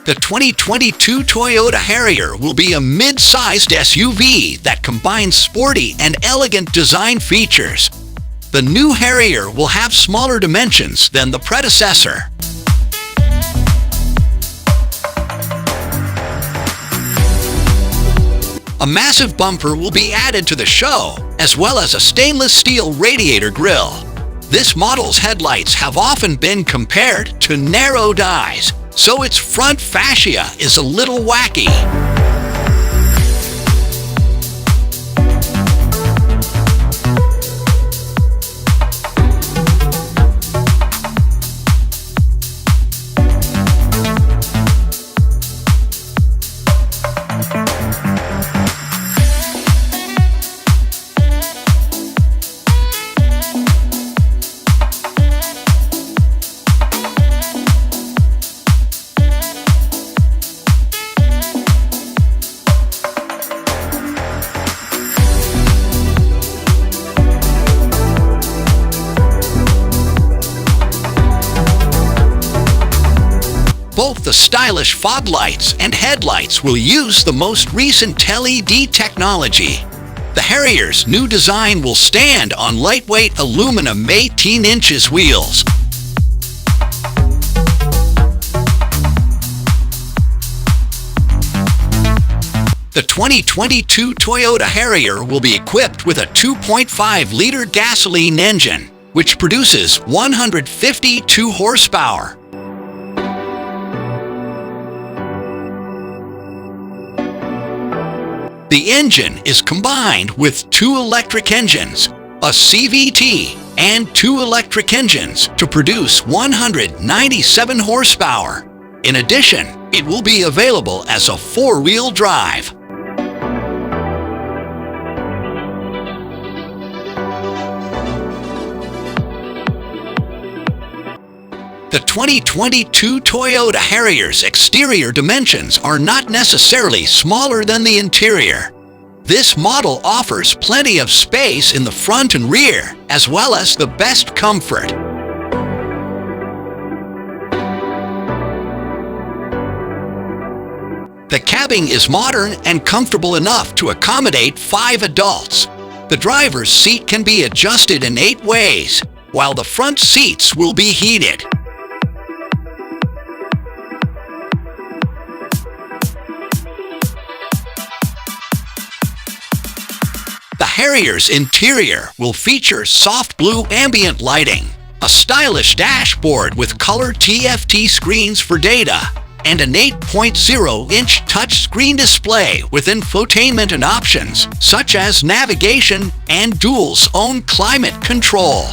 The 2022 Toyota Harrier will be a mid-sized SUV that combines sporty and elegant design features. The new Harrier will have smaller dimensions than the predecessor. A massive bumper will be added to the show, as well as a stainless steel radiator grille. This model's headlights have often been compared to narrowed eyes, so its front fascia is a little wacky. Both the stylish fog lights and headlights will use the most recent LED technology. The Harrier's new design will stand on lightweight aluminum 18-inch wheels. The 2022 Toyota Harrier will be equipped with a 2.5-liter gasoline engine, which produces 152 horsepower. The engine is combined with 2 electric engines, a CVT, and 2 electric engines to produce 197 horsepower. In addition, it will be available as a 4-wheel drive. The 2022 Toyota Harrier's exterior dimensions are not necessarily smaller than the interior. This model offers plenty of space in the front and rear, as well as the best comfort. The cabin is modern and comfortable enough to accommodate 5 adults. The driver's seat can be adjusted in 8 ways, while the front seats will be heated. The Harrier's interior will feature soft blue ambient lighting, a stylish dashboard with color TFT screens for data, and an 8.0-inch touchscreen display with infotainment and options such as navigation and dual-zone climate control.